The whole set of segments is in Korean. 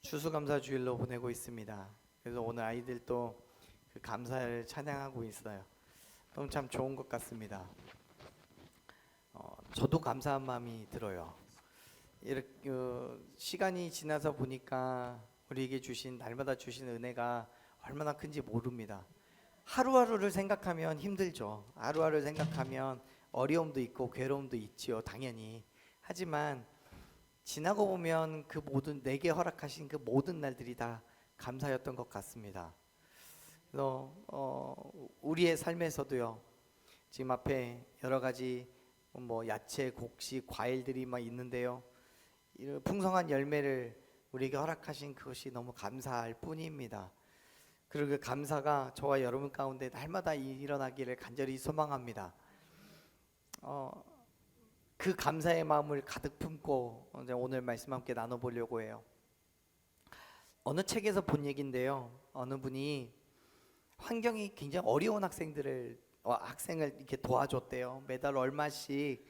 추수감사 주일로 보내고 있습니다. 그래서 오늘 아이들도 그 감사를 찬양하고 있어요. 너무 참 좋은 것 같습니다. 저도 감사한 마음이 들어요. 이렇게 시간이 지나서 보니까 우리에게 주신 날마다 주신 은혜가 얼마나 큰지 모릅니다. 하루하루를 생각하면 힘들죠. 하루하루를 생각하면 어려움도 있고 괴로움도 있지요, 당연히. 하지만 지나고 보면 그 모든 내게 허락하신 그 모든 날들이 다 감사였던 것 같습니다. 그래서 우리의 삶에서도요, 지금 앞에 여러 가지 야채, 곡식, 과일들이 막 있는데요, 이런 풍성한 열매를 우리에게 허락하신 그것이 너무 감사할 뿐입니다. 그리고 그 감사가 저와 여러분 가운데 날마다 일어나기를 간절히 소망합니다. 그 감사의 마음을 가득 품고 오늘 말씀 함께 나눠보려고 해요. 어느 책에서 본 얘기인데요, 어느 분이 환경이 굉장히 어려운 학생을 이렇게 도와줬대요. 매달 얼마씩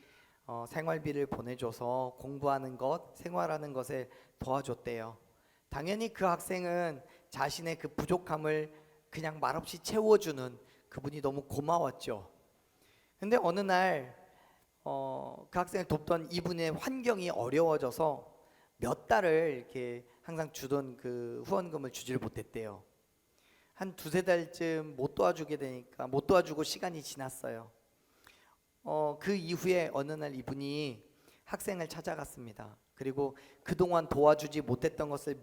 생활비를 보내줘서 공부하는 것, 생활하는 것에 도와줬대요. 당연히 그 학생은 자신의 그 부족함을 그냥 말없이 채워주는 그분이 너무 고마웠죠. 근데 어느 날 그 학생을 돕던 이분의 환경이 어려워져서 몇 달을 이렇게 항상 주던 그 후원금을 주지를 못했대요. 한 두세 달쯤 못 도와주고 시간이 지났어요. 그 이후에 어느 날 이분이 학생을 찾아갔습니다. 그리고 그동안 도와주지 못했던 것을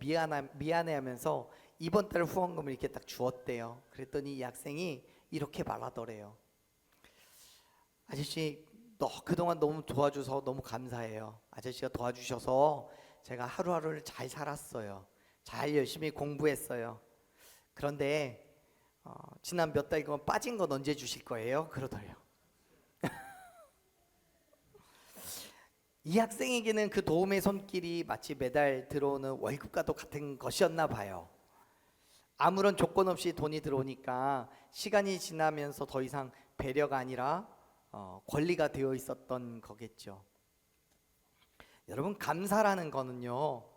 미안해하면서 이번 달 후원금을 이렇게 딱 주었대요. 그랬더니 이 학생이 이렇게 말하더래요. 아저씨, 그동안 너무 도와줘서 너무 감사해요. 아저씨가 도와주셔서 제가 하루하루를 잘 살았어요. 잘 열심히 공부했어요. 그런데 지난 몇 달 동안 빠진 건 언제 주실 거예요? 그러더래요. 이 학생에게는 그 도움의 손길이 마치 매달 들어오는 월급과도 같은 것이었나 봐요. 아무런 조건 없이 돈이 들어오니까 시간이 지나면서 더 이상 배려가 아니라 권리가 되어 있었던 거겠죠. 여러분, 감사라는 거는요,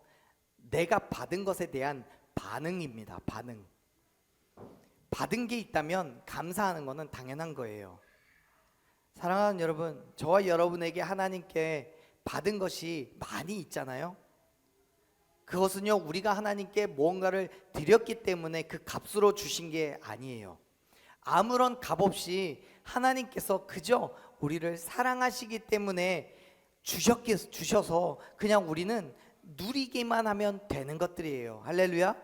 내가 받은 것에 대한 반응입니다. 받은 게 있다면 감사하는 거는 당연한 거예요. 사랑하는 여러분, 저와 여러분에게 하나님께 받은 것이 많이 있잖아요. 그것은요, 우리가 하나님께 무언가를 드렸기 때문에 그 값으로 주신 게 아니에요. 아무런 값 없이 하나님께서 그저 우리를 사랑하시기 때문에 주셔서 그냥 우리는 누리기만 하면 되는 것들이에요. 할렐루야.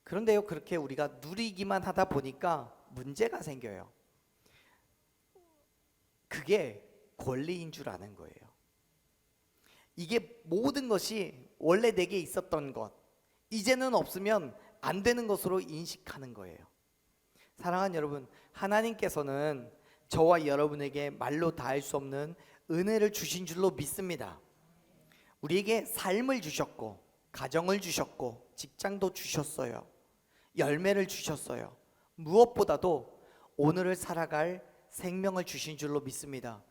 그런데요, 그렇게 우리가 누리기만 하다 보니까 문제가 생겨요. 그게 권리인 줄 아는 거예요. 이게 모든 것이 원래 내게 있었던 것, 이제는 없으면 안 되는 것으로 인식하는 거예요. 사랑하는 여러분, 하나님께서는 저와 여러분에게 말로 다할 수 없는 은혜를 주신 줄로 믿습니다. 우리에게 삶을 주셨고, 가정을 주셨고, 직장도 주셨어요. 열매를 주셨어요. 무엇보다도 오늘을 살아갈 생명을 주신 줄로 믿습니다.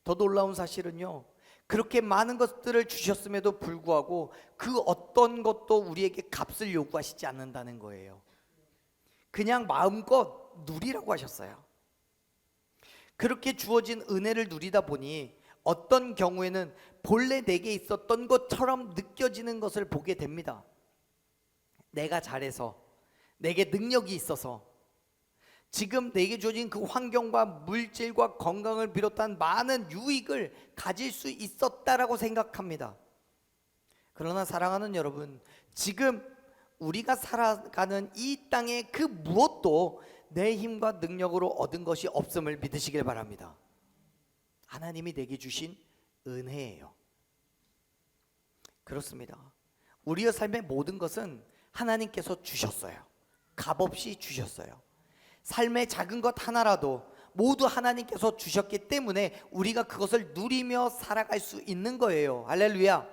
더 놀라운 사실은요, 그렇게 많은 것들을 주셨음에도 불구하고 그 어떤 것도 우리에게 값을 요구하시지 않는다는 거예요. 그냥 마음껏 누리라고 하셨어요. 그렇게 주어진 은혜를 누리다 보니 어떤 경우에는 본래 내게 있었던 것처럼 느껴지는 것을 보게 됩니다. 내가 잘해서, 내게 능력이 있어서, 지금 내게 주어진 그 환경과 물질과 건강을 비롯한 많은 유익을 가질 수 있었다라고 생각합니다. 그러나 사랑하는 여러분, 지금 우리가 살아가는 이 땅의 그 무엇도 내 힘과 능력으로 얻은 것이 없음을 믿으시길 바랍니다. 하나님이 내게 주신 은혜예요. 그렇습니다. 우리의 삶의 모든 것은 하나님께서 주셨어요. 값없이 주셨어요. 삶의 작은 것 하나라도 모두 하나님께서 주셨기 때문에 우리가 그것을 누리며 살아갈 수 있는 거예요. 할렐루야.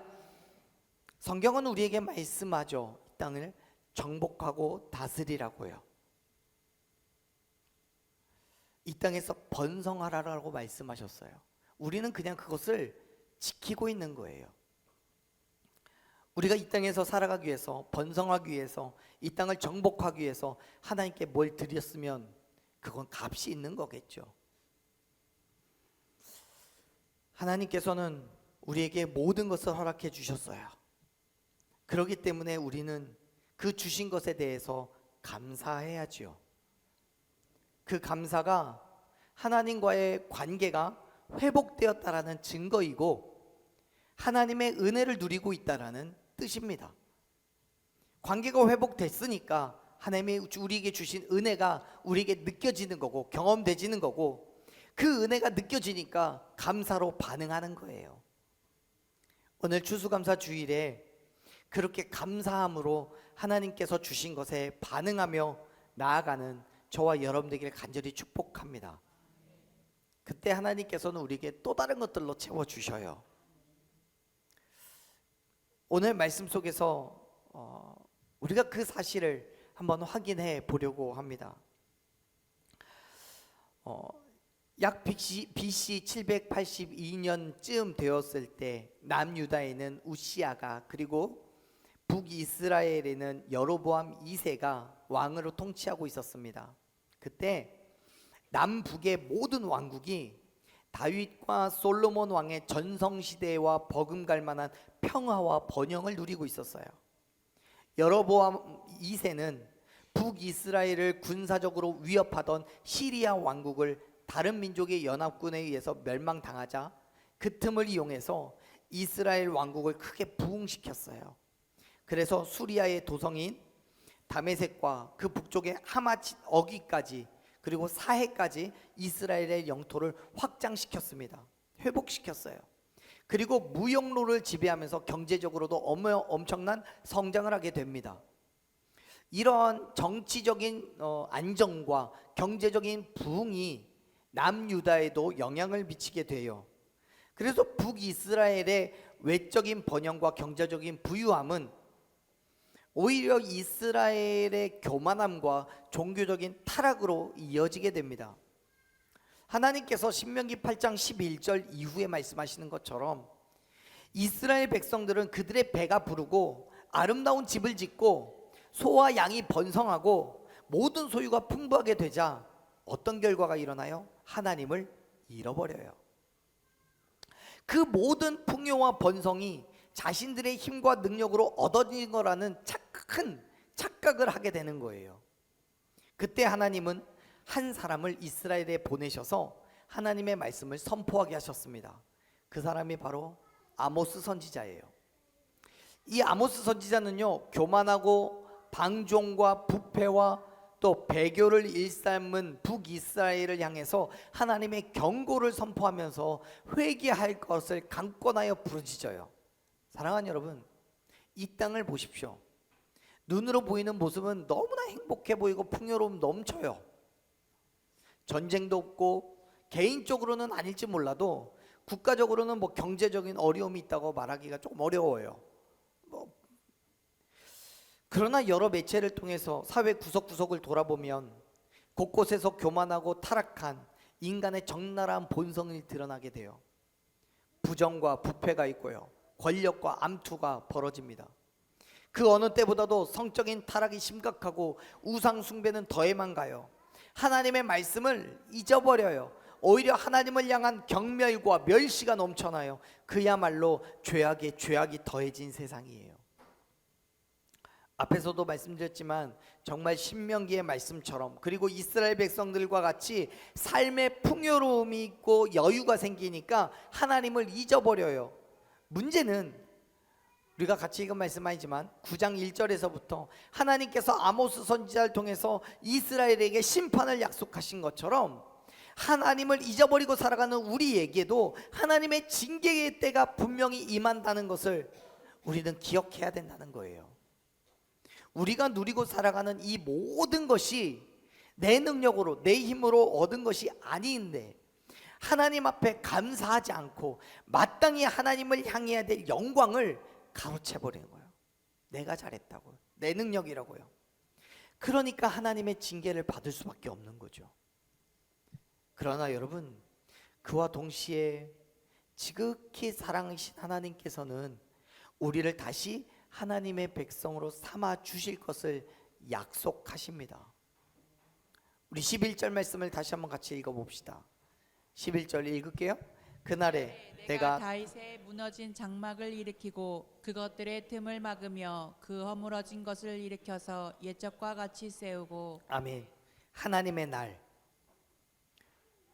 성경은 우리에게 말씀하죠. 이 땅을 정복하고 다스리라고요. 이 땅에서 번성하라라고 말씀하셨어요. 우리는 그냥 그것을 지키고 있는 거예요. 우리가 이 땅에서 살아가기 위해서, 번성하기 위해서, 이 땅을 정복하기 위해서 하나님께 뭘 드렸으면 그건 값이 있는 거겠죠. 하나님께서는 우리에게 모든 것을 허락해 주셨어요. 그렇기 때문에 우리는 그 주신 것에 대해서 감사해야지요. 그 감사가 하나님과의 관계가 회복되었다라는 증거이고 하나님의 은혜를 누리고 있다라는 뜻입니다. 관계가 회복됐으니까 하나님이 우리에게 주신 은혜가 우리에게 느껴지는 거고 경험되지는 거고 그 은혜가 느껴지니까 감사로 반응하는 거예요. 오늘 추수감사 주일에 그렇게 감사함으로 하나님께서 주신 것에 반응하며 나아가는 저와 여러분 되기를 간절히 축복합니다. 그때 하나님께서는 우리에게 또 다른 것들로 채워주셔요. 오늘 말씀 속에서 우리가 그 사실을 한번 확인해 보려고 합니다. 약 BC 782년쯤 되었을 때 남유다에는 우시아가 그리고 북이스라엘에는 여로보암 2세가 왕으로 통치하고 있었습니다. 그때 남북의 모든 왕국이 다윗과 솔로몬 왕의 전성시대와 버금갈 만한 평화와 번영을 누리고 있었어요. 여로보암 2세는 북이스라엘을 군사적으로 위협하던 시리아 왕국을 다른 민족의 연합군에 의해서 멸망당하자 그 틈을 이용해서 이스라엘 왕국을 크게 부흥시켰어요. 그래서 수리아의 도성인 다메섹과 그 북쪽의 하마치 어기까지 그리고 사해까지 이스라엘의 영토를 확장시켰습니다. 회복시켰어요. 그리고 무역로를 지배하면서 경제적으로도 엄청난 성장을 하게 됩니다. 이러한 정치적인 안정과 경제적인 부흥이 남유다에도 영향을 미치게 돼요. 그래서 북이스라엘의 외적인 번영과 경제적인 부유함은 오히려 이스라엘의 교만함과 종교적인 타락으로 이어지게 됩니다. 하나님께서 신명기 8장 11절 이후에 말씀하시는 것처럼 이스라엘 백성들은 그들의 배가 부르고 아름다운 집을 짓고 소와 양이 번성하고 모든 소유가 풍부하게 되자 어떤 결과가 일어나요? 하나님을 잃어버려요. 그 모든 풍요와 번성이 자신들의 힘과 능력으로 얻어진 거라는 큰 착각을 하게 되는 거예요. 그때 하나님은 한 사람을 이스라엘에 보내셔서 하나님의 말씀을 선포하게 하셨습니다. 그 사람이 바로 아모스 선지자예요. 이 아모스 선지자는요, 교만하고 방종과 부패와 또 배교를 일삼은 북이스라엘을 향해서 하나님의 경고를 선포하면서 회개할 것을 강권하여 부르짖어요. 사랑하는 여러분, 이 땅을 보십시오. 눈으로 보이는 모습은 너무나 행복해 보이고 풍요로움 넘쳐요. 전쟁도 없고 개인적으로는 아닐지 몰라도 국가적으로는 뭐 경제적인 어려움이 있다고 말하기가 조금 어려워요. 그러나 여러 매체를 통해서 사회 구석구석을 돌아보면 곳곳에서 교만하고 타락한 인간의 적나라한 본성이 드러나게 돼요. 부정과 부패가 있고요, 권력과 암투가 벌어집니다. 그 어느 때보다도 성적인 타락이 심각하고 우상 숭배는 더해만 가요. 하나님의 말씀을 잊어버려요. 오히려 하나님을 향한 경멸과 멸시가 넘쳐나요. 그야말로 죄악에 죄악이 더해진 세상이에요. 앞에서도 말씀드렸지만 정말 신명기의 말씀처럼 그리고 이스라엘 백성들과 같이 삶의 풍요로움이 있고 여유가 생기니까 하나님을 잊어버려요. 문제는 우리가 같이 읽은 말씀 아니지만 9장 1절에서부터 하나님께서 아모스 선지자를 통해서 이스라엘에게 심판을 약속하신 것처럼 하나님을 잊어버리고 살아가는 우리에게도 하나님의 징계의 때가 분명히 임한다는 것을 우리는 기억해야 된다는 거예요. 우리가 누리고 살아가는 이 모든 것이 내 능력으로 내 힘으로 얻은 것이 아닌데 하나님 앞에 감사하지 않고 마땅히 하나님을 향해야 될 영광을 가로채버리는 거예요. 내가 잘했다고요, 내 능력이라고요. 그러니까 하나님의 징계를 받을 수밖에 없는 거죠. 그러나 여러분, 그와 동시에 지극히 사랑하신 하나님께서는 우리를 다시 하나님의 백성으로 삼아 주실 것을 약속하십니다. 우리 11절 말씀을 다시 한번 같이 읽어봅시다. 11절 읽을게요. 그날에 내가 다윗의 무너진 장막을 일으키고 그것들의 틈을 막으며 그 허물어진 것을 일으켜서 옛적과 같이 세우고. 아멘. 하나님의 날,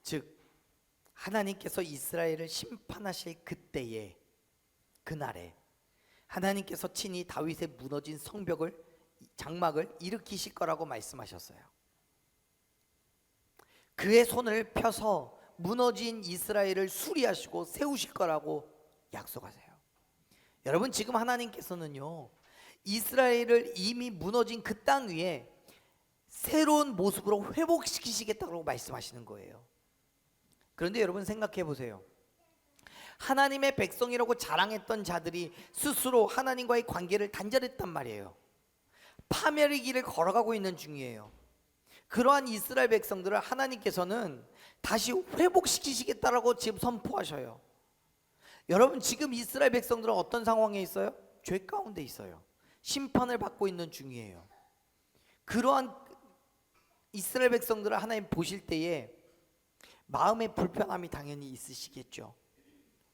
즉 하나님께서 이스라엘을 심판하실 그때에, 그날에 하나님께서 친히 다윗의 무너진 성벽을, 장막을 일으키실 거라고 말씀하셨어요. 그의 손을 펴서 무너진 이스라엘을 수리하시고 세우실 거라고 약속하세요. 여러분, 지금 하나님께서는요, 이스라엘을 이미 무너진 그 땅 위에 새로운 모습으로 회복시키시겠다고 말씀하시는 거예요. 그런데 여러분 생각해 보세요. 하나님의 백성이라고 자랑했던 자들이 스스로 하나님과의 관계를 단절했단 말이에요. 파멸의 길을 걸어가고 있는 중이에요. 그러한 이스라엘 백성들을 하나님께서는 다시 회복시키시겠다라고 지금 선포하셔요. 여러분, 지금 이스라엘 백성들은 어떤 상황에 있어요? 죄 가운데 있어요. 심판을 받고 있는 중이에요. 그러한 이스라엘 백성들을 하나님 보실 때에 마음의 불편함이 당연히 있으시겠죠.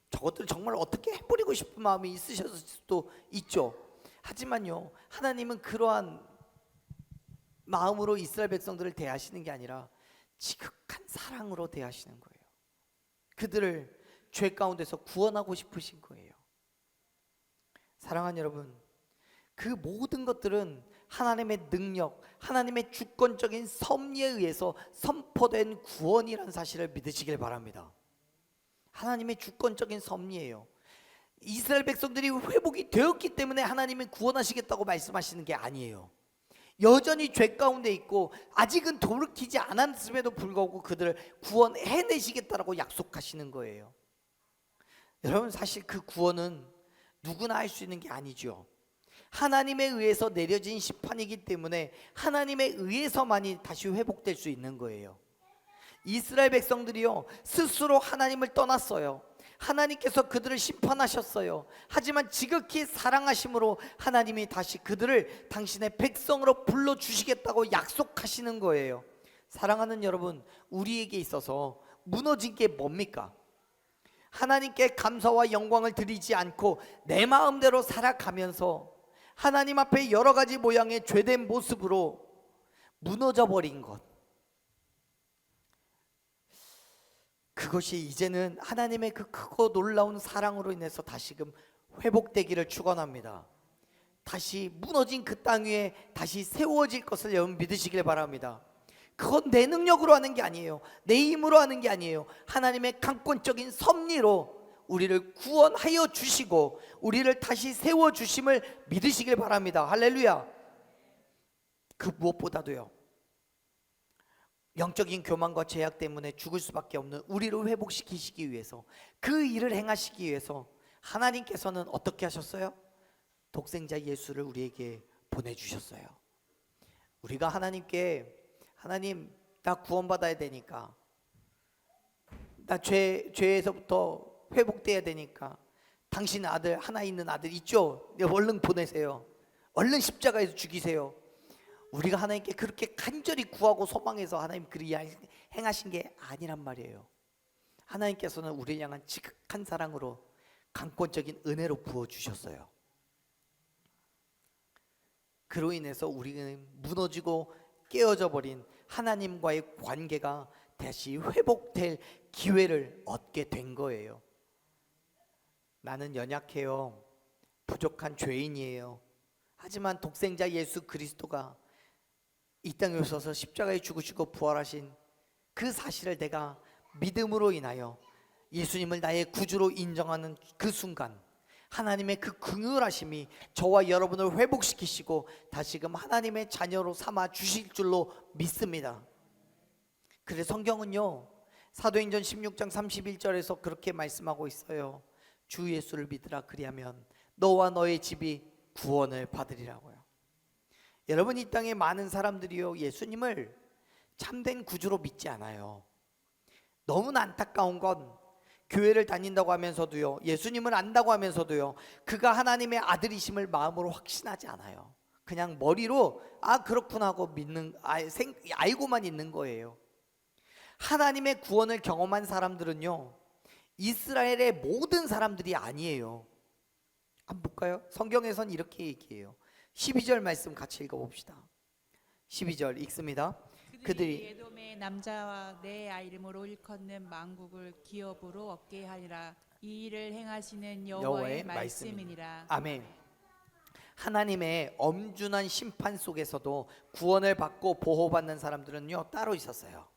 저것들 정말 어떻게 해버리고 싶은 마음이 있으셨을 수도 있죠. 하지만요, 하나님은 그러한 마음으로 이스라엘 백성들을 대하시는 게 아니라 지극한 사랑으로 대하시는 거예요. 그들을 죄 가운데서 구원하고 싶으신 거예요. 사랑하는 여러분, 그 모든 것들은 하나님의 능력, 하나님의 주권적인 섭리에 의해서 선포된 구원이라는 사실을 믿으시길 바랍니다. 하나님의 주권적인 섭리예요. 이스라엘 백성들이 회복이 되었기 때문에 하나님은 구원하시겠다고 말씀하시는 게 아니에요. 여전히 죄 가운데 있고 아직은 돌이키지 않았음에도 불구하고 그들을 구원해내시겠다라고 약속하시는 거예요. 여러분, 사실 그 구원은 누구나 할 수 있는 게 아니죠. 하나님에 의해서 내려진 심판이기 때문에 하나님에 의해서만이 다시 회복될 수 있는 거예요. 이스라엘 백성들이요, 스스로 하나님을 떠났어요. 하나님께서 그들을 심판하셨어요. 하지만 지극히 사랑하심으로 하나님이 다시 그들을 당신의 백성으로 불러주시겠다고 약속하시는 거예요. 사랑하는 여러분, 우리에게 있어서 무너진 게 뭡니까? 하나님께 감사와 영광을 드리지 않고 내 마음대로 살아가면서 하나님 앞에 여러 가지 모양의 죄된 모습으로 무너져 버린 것, 그것이 이제는 하나님의 그 크고 놀라운 사랑으로 인해서 다시금 회복되기를 축원합니다. 다시 무너진 그 땅 위에 다시 세워질 것을 여러분 믿으시길 바랍니다. 그건 내 능력으로 하는 게 아니에요. 내 힘으로 하는 게 아니에요. 하나님의 강권적인 섭리로 우리를 구원하여 주시고 우리를 다시 세워주심을 믿으시길 바랍니다. 할렐루야. 그 무엇보다도요, 영적인 교만과 죄악 때문에 죽을 수밖에 없는 우리를 회복시키시기 위해서, 그 일을 행하시기 위해서 하나님께서는 어떻게 하셨어요? 독생자 예수를 우리에게 보내주셨어요. 우리가 하나님께, 하나님 나 구원받아야 되니까, 나 죄에서부터 회복돼야 되니까 당신 아들, 하나 있는 아들 있죠? 얼른 보내세요. 얼른 십자가에서 죽이세요. 우리가 하나님께 그렇게 간절히 구하고 소망해서 하나님 그리 행하신 게 아니란 말이에요. 하나님께서는 우리를 향한 지극한 사랑으로 강권적인 은혜로 부어주셨어요. 그로 인해서 우리는 무너지고 깨어져 버린 하나님과의 관계가 다시 회복될 기회를 얻게 된 거예요. 나는 연약해요. 부족한 죄인이에요. 하지만 독생자 예수 그리스도가 이 땅에 오셔서 십자가에 죽으시고 부활하신 그 사실을 내가 믿음으로 인하여 예수님을 나의 구주로 인정하는 그 순간, 하나님의 그 긍휼하심이 저와 여러분을 회복시키시고 다시금 하나님의 자녀로 삼아 주실 줄로 믿습니다. 그래서 성경은요, 사도행전 16장 31절에서 그렇게 말씀하고 있어요. 주 예수를 믿으라, 그리하면 너와 너의 집이 구원을 받으리라고요. 여러분, 이 땅에 많은 사람들이요, 예수님을 참된 구주로 믿지 않아요. 너무나 안타까운 건 교회를 다닌다고 하면서도요, 예수님을 안다고 하면서도요, 그가 하나님의 아들이심을 마음으로 확신하지 않아요. 그냥 머리로 그렇구나 하고 알고만 있는 거예요. 하나님의 구원을 경험한 사람들은요, 이스라엘의 모든 사람들이 아니에요. 한번 볼까요? 성경에선 이렇게 얘기해요. 12절 말씀 같이 읽어봅시다. 12절 읽습니다. 그들이 에돔의 남자와 내 이름으로 일컫는 만국을 기업으로 얻게 하리라. 이 일을 행하시는 여호와의 말씀이니라. 아멘. 하나님의 엄중한 심판 속에서도 구원을 받고 보호받는 사람들은요, 따로 있었어요.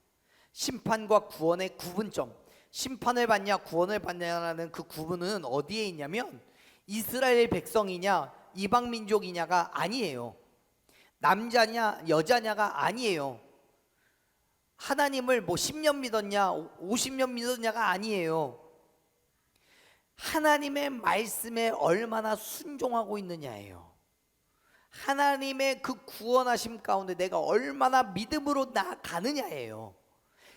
심판과 구원의 구분점, 심판을 받냐 구원을 받냐라는 그 구분은 어디에 있냐면 이스라엘 백성이냐 이방 민족이냐가 아니에요. 남자냐 여자냐가 아니에요. 하나님을 뭐 10년 믿었냐 50년 믿었냐가 아니에요. 하나님의 말씀에 얼마나 순종하고 있느냐예요. 하나님의 그 구원하심 가운데 내가 얼마나 믿음으로 나아가느냐예요.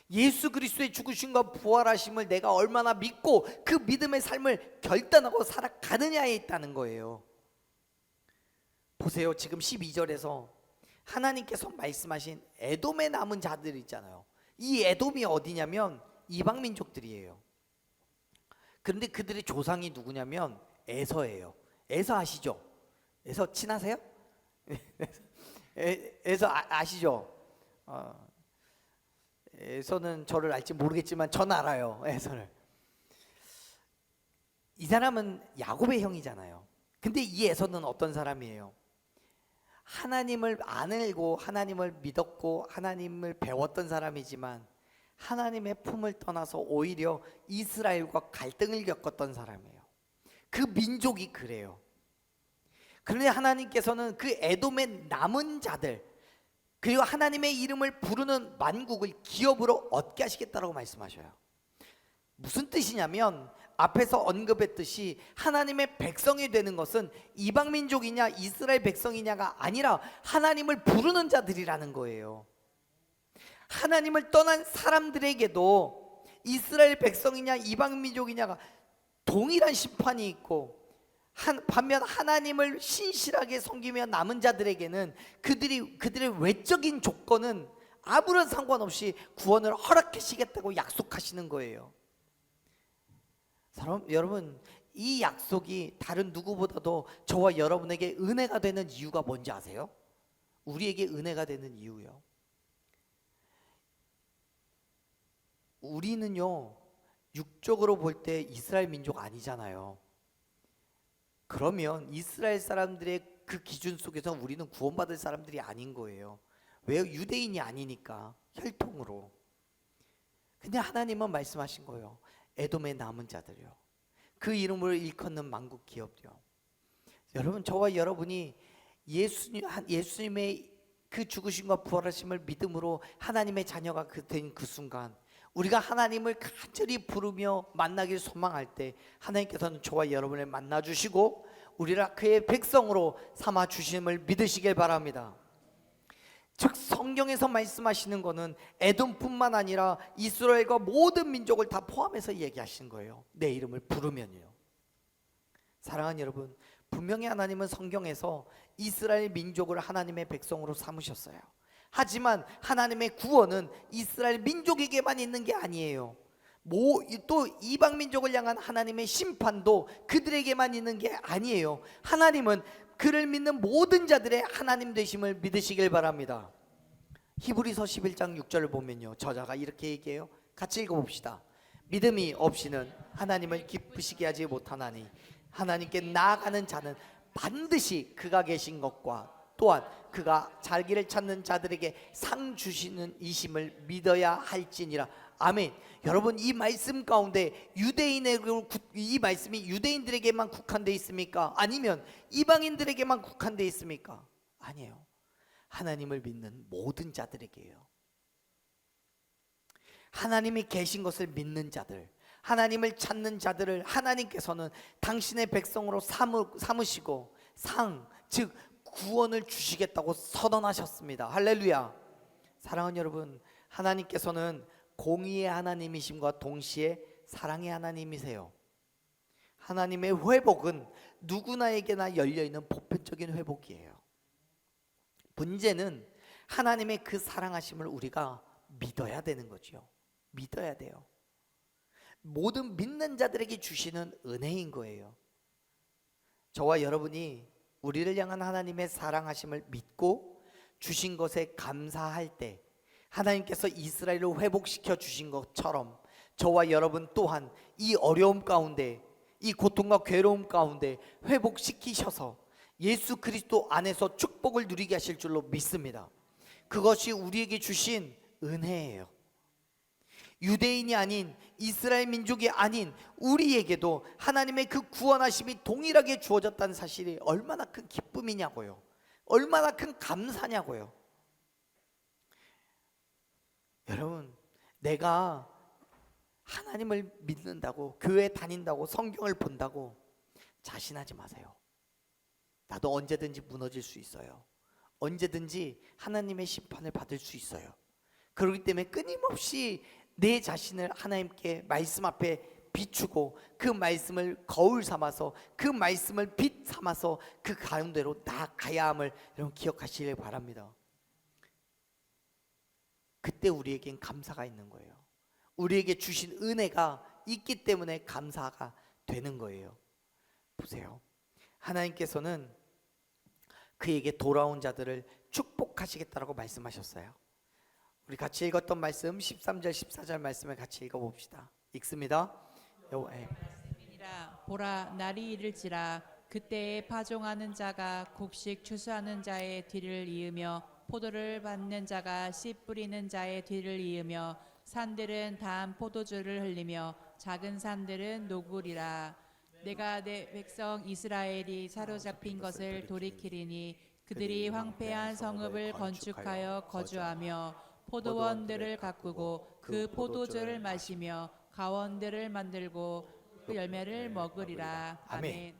예수 그리스도의 죽으심과 부활하심을 내가 얼마나 믿고 그 믿음의 삶을 결단하고 살아가느냐에 있다는 거예요. 보세요. 지금 12절에서 하나님께서 말씀하신 에돔에 남은 자들 있잖아요. 이 에돔이 어디냐면 이방 민족들이에요. 그런데 그들의 조상이 누구냐면 에서예요. 에서 아시죠? 에서 친하세요? 에서 아시죠? 에서는 저를 알지 모르겠지만 전 알아요. 에서를. 이 사람은 야곱의 형이잖아요. 근데 이 에서는 어떤 사람이에요? 하나님을 안 알고 하나님을 믿었고 하나님을 배웠던 사람이지만 하나님의 품을 떠나서 오히려 이스라엘과 갈등을 겪었던 사람이에요. 그 민족이 그래요. 그런데 하나님께서는 그 에돔의 남은 자들 그리고 하나님의 이름을 부르는 만국을 기업으로 얻게 하시겠다라고 말씀하셔요. 무슨 뜻이냐면 앞에서 언급했듯이 하나님의 백성이 되는 것은 이방 민족이냐 이스라엘 백성이냐가 아니라 하나님을 부르는 자들이라는 거예요. 하나님을 떠난 사람들에게도 이스라엘 백성이냐 이방 민족이냐가 동일한 심판이 있고 반면 하나님을 신실하게 섬기며 남은 자들에게는 그들의 외적인 조건은 아무런 상관없이 구원을 허락하시겠다고 약속하시는 거예요. 여러분, 이 약속이 다른 누구보다도 저와 여러분에게 은혜가 되는 이유가 뭔지 아세요? 우리에게 은혜가 되는 이유요. 우리는요, 육적으로 볼 때 이스라엘 민족 아니잖아요. 그러면 이스라엘 사람들의 그 기준 속에서 우리는 구원받을 사람들이 아닌 거예요. 왜요? 유대인이 아니니까 혈통으로. 근데 하나님은 말씀하신 거예요. 에돔의 남은 자들이요. 그 이름을 일컫는 만국 기업이요. 여러분, 저와 여러분이 예수님의 그 죽으심과 부활하심을 믿음으로 하나님의 자녀가 된 그 순간 우리가 하나님을 간절히 부르며 만나길 소망할 때 하나님께서는 저와 여러분을 만나주시고 우리를 그의 백성으로 삼아주심을 믿으시길 바랍니다. 즉 성경에서 말씀하시는 것은 에돔뿐만 아니라 이스라엘과 모든 민족을 다 포함해서 얘기하시는 거예요. 내 이름을 부르면요. 사랑하는 여러분, 분명히 하나님은 성경에서 이스라엘 민족을 하나님의 백성으로 삼으셨어요. 하지만 하나님의 구원은 이스라엘 민족에게만 있는 게 아니에요. 또 이방 민족을 향한 하나님의 심판도 그들에게만 있는 게 아니에요. 하나님은 그를 믿는 모든 자들의 하나님 되심을 믿으시길 바랍니다. 히브리서 11장 6절을 보면요, 저자가 이렇게 얘기해요. 같이 읽어봅시다. 믿음이 없이는 하나님을 기쁘시게 하지 못하나니 하나님께 나아가는 자는 반드시 그가 계신 것과 또한 그가 자기를 찾는 자들에게 상 주시는 이심을 믿어야 할지니라. 아멘. 여러분, 이 말씀 가운데 이 말씀이 유대인들에게만 국한되어 있습니까? 아니면 이방인들에게만 국한되어 있습니까? 아니에요. 하나님을 믿는 모든 자들에게요. 하나님이 계신 것을 믿는 자들, 하나님을 찾는 자들을 하나님께서는 당신의 백성으로 삼으시고 즉 구원을 주시겠다고 선언하셨습니다. 할렐루야. 사랑하는 여러분, 하나님께서는 공의의 하나님이심과 동시에 사랑의 하나님이세요. 하나님의 회복은 누구나에게나 열려있는 보편적인 회복이에요. 문제는 하나님의 그 사랑하심을 우리가 믿어야 되는 거죠. 믿어야 돼요. 모든 믿는 자들에게 주시는 은혜인 거예요. 저와 여러분이 우리를 향한 하나님의 사랑하심을 믿고 주신 것에 감사할 때 하나님께서 이스라엘을 회복시켜 주신 것처럼 저와 여러분 또한 이 어려움 가운데, 이 고통과 괴로움 가운데 회복시키셔서 예수 그리스도 안에서 축복을 누리게 하실 줄로 믿습니다. 그것이 우리에게 주신 은혜예요. 유대인이 아닌, 이스라엘 민족이 아닌 우리에게도 하나님의 그 구원하심이 동일하게 주어졌다는 사실이 얼마나 큰 기쁨이냐고요. 얼마나 큰 감사냐고요. 여러분, 내가 하나님을 믿는다고, 교회 다닌다고, 성경을 본다고 자신하지 마세요. 나도 언제든지 무너질 수 있어요. 언제든지 하나님의 심판을 받을 수 있어요. 그렇기 때문에 끊임없이 내 자신을 하나님께 말씀 앞에 비추고 그 말씀을 거울 삼아서, 그 말씀을 빛 삼아서 그 가운데로 나아가야 함을 여러분 기억하시길 바랍니다. 그때 우리에겐 감사가 있는 거예요. 우리에게 주신 은혜가 있기 때문에 감사가 되는 거예요. 보세요. 하나님께서는 그에게 돌아온 자들을 축복하시겠다라고 말씀하셨어요. 우리 같이 읽었던 말씀 13절 14절 말씀을 같이 읽어봅시다. 읽습니다. 말씀이니라. 보라, 날이 이를지라. 그때에 파종하는 자가 곡식 추수하는 자의 뒤를 이으며 포도를 받는 자가 씨 뿌리는 자의 뒤를 이으며 산들은 다음 포도주를 흘리며 작은 산들은 녹으리라. 내가 내 백성 이스라엘이 사로잡힌 것을 돌이키리니 그들이 황폐한 성읍을 건축하여 거주하며 포도원들을 가꾸고 그 포도주를 마시며 가원들을 만들고 그 열매를 먹으리라. 아멘.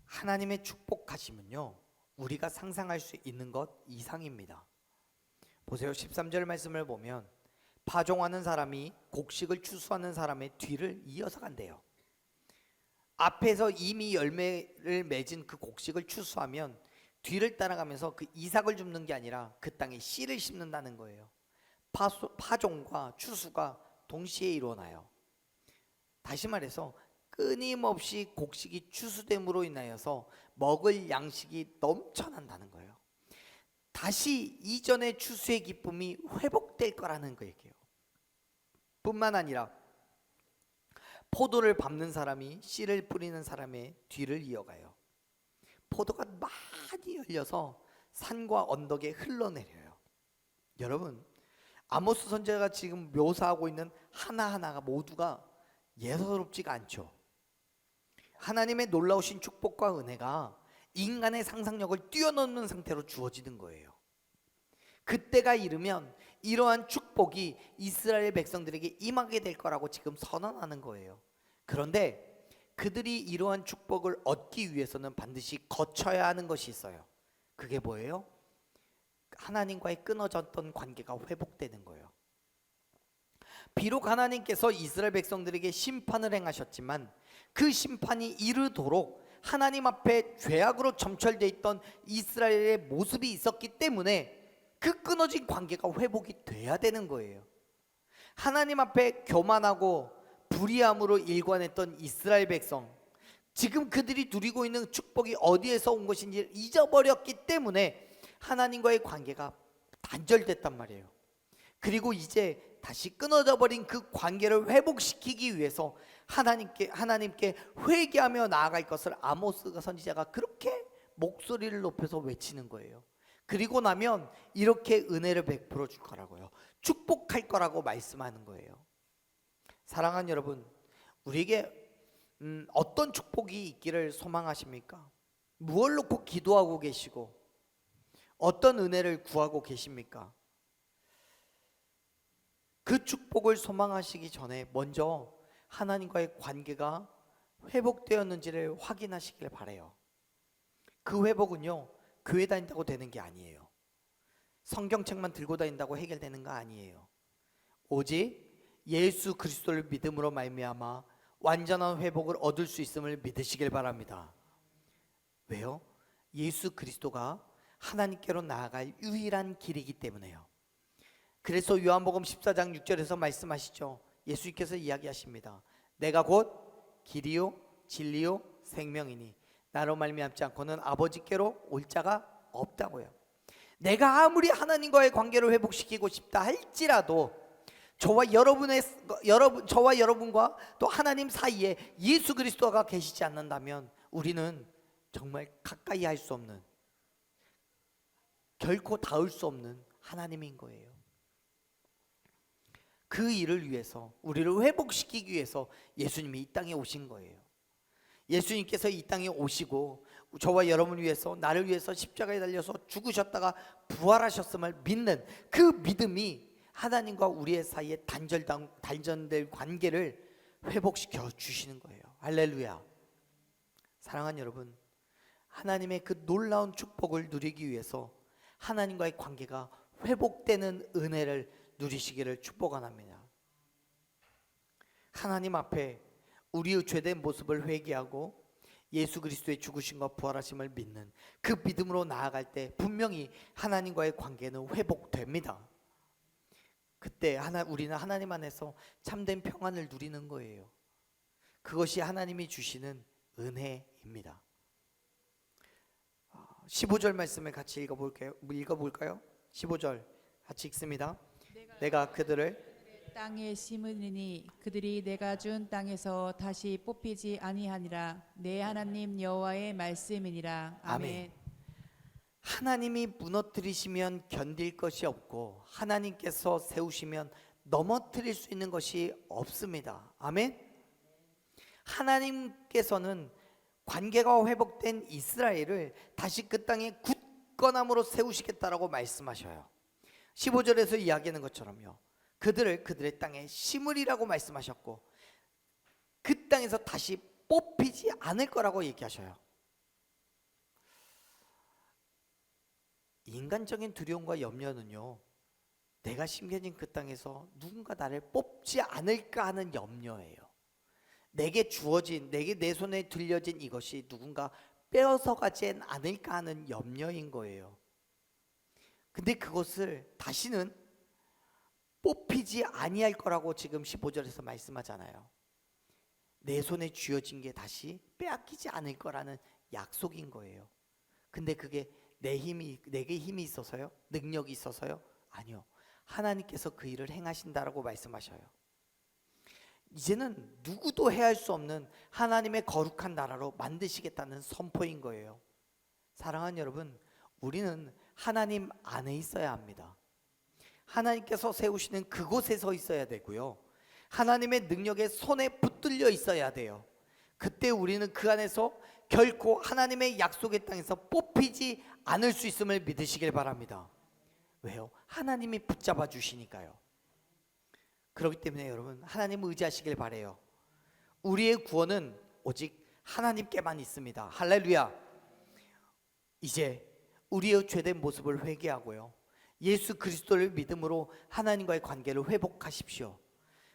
하나님의 축복하심은요, 우리가 상상할 수 있는 것 이상입니다. 보세요. 13절 말씀을 보면 파종하는 사람이 곡식을 추수하는 사람의 뒤를 이어서 간대요. 앞에서 이미 열매를 맺은 그 곡식을 추수하면 뒤를 따라가면서 그 이삭을 줍는 게 아니라 그 땅에 씨를 심는다는 거예요. 파종과 추수가 동시에 일어나요. 다시 말해서 끊임없이 곡식이 추수됨으로 인하여서 먹을 양식이 넘쳐난다는 거예요. 다시 이전의 추수의 기쁨이 회복될 거라는 얘기예요. 뿐만 아니라 포도를 밟는 사람이 씨를 뿌리는 사람의 뒤를 이어가요. 포도가 많이 열려서 산과 언덕에 흘러내려요. 여러분, 아모스 선지자가 지금 묘사하고 있는 하나하나가 모두가 예사롭지가 않죠. 하나님의 놀라우신 축복과 은혜가 인간의 상상력을 뛰어넘는 상태로 주어지는 거예요. 그때가 이르면 이러한 축복이 이스라엘 백성들에게 임하게 될 거라고 지금 선언하는 거예요. 그런데 그들이 이러한 축복을 얻기 위해서는 반드시 거쳐야 하는 것이 있어요. 그게 뭐예요? 하나님과의 끊어졌던 관계가 회복되는 거예요. 비록 하나님께서 이스라엘 백성들에게 심판을 행하셨지만 그 심판이 이르도록 하나님 앞에 죄악으로 점철되어 있던 이스라엘의 모습이 있었기 때문에 그 끊어진 관계가 회복이 돼야 되는 거예요. 하나님 앞에 교만하고 불의함으로 일관했던 이스라엘 백성, 지금 그들이 누리고 있는 축복이 어디에서 온 것인지 잊어버렸기 때문에 하나님과의 관계가 단절됐단 말이에요. 그리고 이제 다시 끊어져 버린 그 관계를 회복시키기 위해서 하나님께 회개하며 나아갈 것을 아모스 선지자가 그렇게 목소리를 높여서 외치는 거예요. 그리고 나면 이렇게 은혜를 베풀어 줄 거라고요. 축복할 거라고 말씀하는 거예요. 사랑하는 여러분, 우리에게 어떤 축복이 있기를 소망하십니까? 무엇을 놓고 기도하고 계시고 어떤 은혜를 구하고 계십니까? 그 축복을 소망하시기 전에 먼저 하나님과의 관계가 회복되었는지를 확인하시길 바라요. 그 회복은요, 교회 다닌다고 되는 게 아니에요. 성경책만 들고 다닌다고 해결되는 거 아니에요. 오직 예수 그리스도를 믿음으로 말미암아 완전한 회복을 얻을 수 있음을 믿으시길 바랍니다. 왜요? 예수 그리스도가 하나님께로 나아갈 유일한 길이기 때문에요. 그래서 요한복음 14장 6절에서 말씀하시죠. 예수님께서 이야기하십니다. 내가 곧 길이요 진리요 생명이니 나로 말미암지 않고는 아버지께로 올 자가 없다고요. 내가 아무리 하나님과의 관계를 회복시키고 싶다 할지라도 저와 여러분과 또 하나님 사이에 예수 그리스도가 계시지 않는다면 우리는 정말 가까이 할 수 없는, 결코 닿을 수 없는 하나님인 거예요. 그 일을 위해서, 우리를 회복시키기 위해서 예수님이 이 땅에 오신 거예요. 예수님께서 이 땅에 오시고 저와 여러분을 위해서, 나를 위해서 십자가에 달려서 죽으셨다가 부활하셨음을 믿는 그 믿음이 하나님과 우리의 사이에 단절될 관계를 회복시켜 주시는 거예요. 할렐루야. 사랑하는 여러분, 하나님의 그 놀라운 축복을 누리기 위해서 하나님과의 관계가 회복되는 은혜를 누리시기를 축복합니다. 하나님 앞에 우리의 죄된 모습을 회개하고 예수 그리스도의 죽으심과 부활하심을 믿는 그 믿음으로 나아갈 때 분명히 하나님과의 관계는 회복됩니다. 그때 우리는 하나님 안에서 참된 평안을 누리는 거예요. 그것이 하나님이 주시는 은혜입니다. 15절 말씀을 같이 읽어볼까요? 15절 같이 읽습니다. 내가 그들을 땅에 심으니 그들이 내가 준 땅에서 다시 뽑히지 아니하니라. 내 하나님 여호와의 말씀이니라. 아멘. 하나님이 무너뜨리시면 견딜 것이 없고 하나님께서 세우시면 넘어뜨릴 수 있는 것이 없습니다. 아멘. 하나님께서는 관계가 회복된 이스라엘을 다시 그 땅에 굳건함으로 세우시겠다라고 말씀하셔요. 15절에서 이야기하는 것처럼요, 그들을 그들의 땅에 심으리라고 말씀하셨고 그 땅에서 다시 뽑히지 않을 거라고 얘기하셔요. 인간적인 두려움과 염려는요, 내가 심겨진 그 땅에서 누군가 나를 뽑지 않을까 하는 염려예요. 내게 주어진, 내 손에 들려진 이것이 누군가 빼앗아가지 않을까 하는 염려인 거예요. 근데 그것을 다시는 뽑히지 아니할 거라고 지금 15절에서 말씀하잖아요. 내 손에 쥐어진 게 다시 빼앗기지 않을 거라는 약속인 거예요. 근데 그게 내게 힘이 있어서요? 능력이 있어서요? 아니요. 하나님께서 그 일을 행하신다라고 말씀하셔요. 이제는 누구도 해할 수 없는 하나님의 거룩한 나라로 만드시겠다는 선포인 거예요. 사랑하는 여러분, 우리는 하나님 안에 있어야 합니다. 하나님께서 세우시는 그곳에 서 있어야 되고요, 하나님의 능력에 손에 붙들려 있어야 돼요. 그때 우리는 그 안에서 결코 하나님의 약속의 땅에서 뽑히지 않을 수 있음을 믿으시길 바랍니다. 왜요? 하나님이 붙잡아 주시니까요. 그렇기 때문에 여러분, 하나님을 의지하시길 바라요. 우리의 구원은 오직 하나님께만 있습니다. 할렐루야. 이제 우리의 죄된 모습을 회개하고요, 예수 그리스도를 믿음으로 하나님과의 관계를 회복하십시오.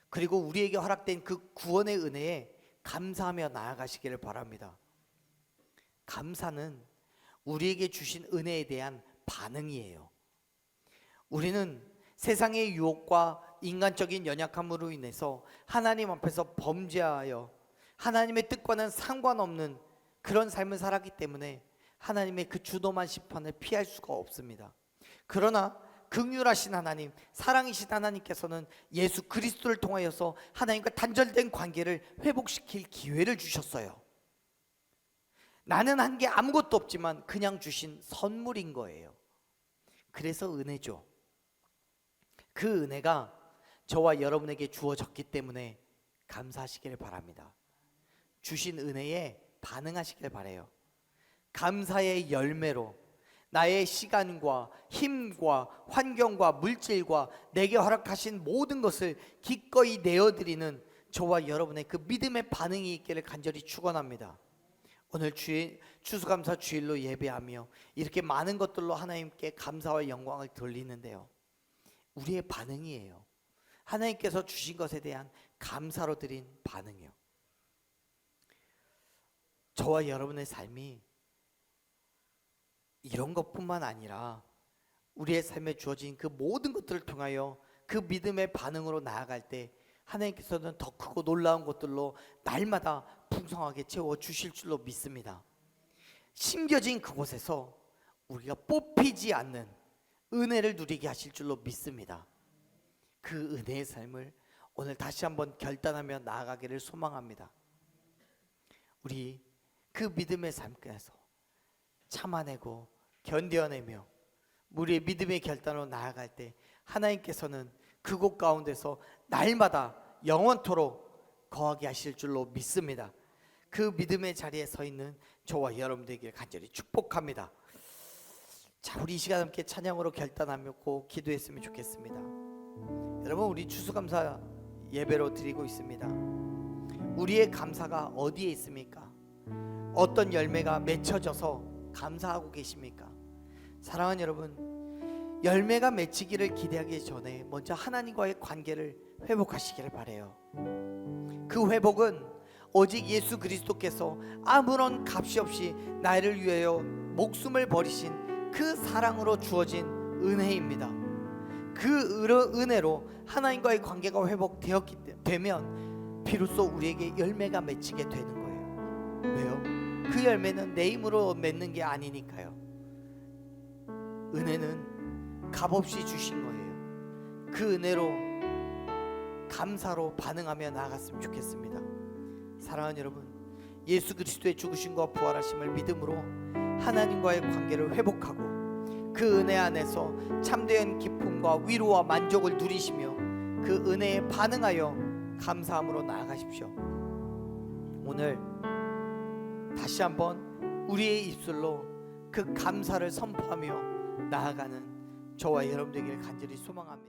그리고 우리에게 허락된 그 구원의 은혜에 감사하며 나아가시기를 바랍니다. 감사는 우리에게 주신 은혜에 대한 반응이에요. 우리는 세상의 유혹과 인간적인 연약함으로 인해서 하나님 앞에서 범죄하여 하나님의 뜻과는 상관없는 그런 삶을 살았기 때문에 하나님의 그 주도만 심판을 피할 수가 없습니다. 그러나 긍휼하신 하나님, 사랑이신 하나님께서는 예수 그리스도를 통하여서 하나님과 단절된 관계를 회복시킬 기회를 주셨어요. 나는 한 게 아무것도 없지만 그냥 주신 선물인 거예요. 그래서 은혜죠. 그 은혜가 저와 여러분에게 주어졌기 때문에 감사하시길 바랍니다. 주신 은혜에 반응하시길 바라요. 감사의 열매로 나의 시간과 힘과 환경과 물질과 내게 허락하신 모든 것을 기꺼이 내어드리는 저와 여러분의 그 믿음의 반응이 있기를 간절히 축원합니다. 오늘 추수감사 주일로 예배하며 이렇게 많은 것들로 하나님께 감사와 영광을 돌리는데요, 우리의 반응이에요. 하나님께서 주신 것에 대한 감사로 드린 반응이요. 저와 여러분의 삶이 이런 것뿐만 아니라 우리의 삶에 주어진 그 모든 것들을 통하여 그 믿음의 반응으로 나아갈 때 하나님께서는 더 크고 놀라운 것들로 날마다 풍성하게 채워주실 줄로 믿습니다. 심겨진 그곳에서 우리가 뽑히지 않는 은혜를 누리게 하실 줄로 믿습니다. 그 은혜의 삶을 오늘 다시 한번 결단하며 나아가기를 소망합니다. 우리 그 믿음의 삶에서 참아내고 견뎌내며 우리의 믿음의 결단으로 나아갈 때 하나님께서는 그곳 가운데서 날마다 영원토록 거하게 하실 줄로 믿습니다. 그 믿음의 자리에 서 있는 저와 여러분들에게 간절히 축복합니다. 자, 우리 이 시간 함께 찬양으로 결단하며 꼭 기도했으면 좋겠습니다. 여러분, 우리 추수감사 예배로 드리고 있습니다. 우리의 감사가 어디에 있습니까? 어떤 열매가 맺혀져서 감사하고 계십니까? 사랑하는 여러분, 열매가 맺히기를 기대하기 전에 먼저 하나님과의 관계를 회복하시기를 바라요. 그 회복은 오직 예수 그리스도께서 아무런 값이 없이 나를 위하여 목숨을 버리신 그 사랑으로 주어진 은혜입니다. 그 은혜로 하나님과의 관계가 회복되면 비로소 우리에게 열매가 맺히게 되는 거예요. 왜요? 그 열매는 내 힘으로 맺는 게 아니니까요. 은혜는 값없이 주신 거예요. 그 은혜로 감사로 반응하며 나아갔으면 좋겠습니다. 사랑하는 여러분, 예수 그리스도의 죽으심과 부활하심을 믿음으로 하나님과의 관계를 회복하고 그 은혜 안에서 참된 기쁨과 위로와 만족을 누리시며 그 은혜에 반응하여 감사함으로 나아가십시오. 오늘 다시 한번 우리의 입술로 그 감사를 선포하며 나아가는 저와 여러분들에게 간절히 소망합니다.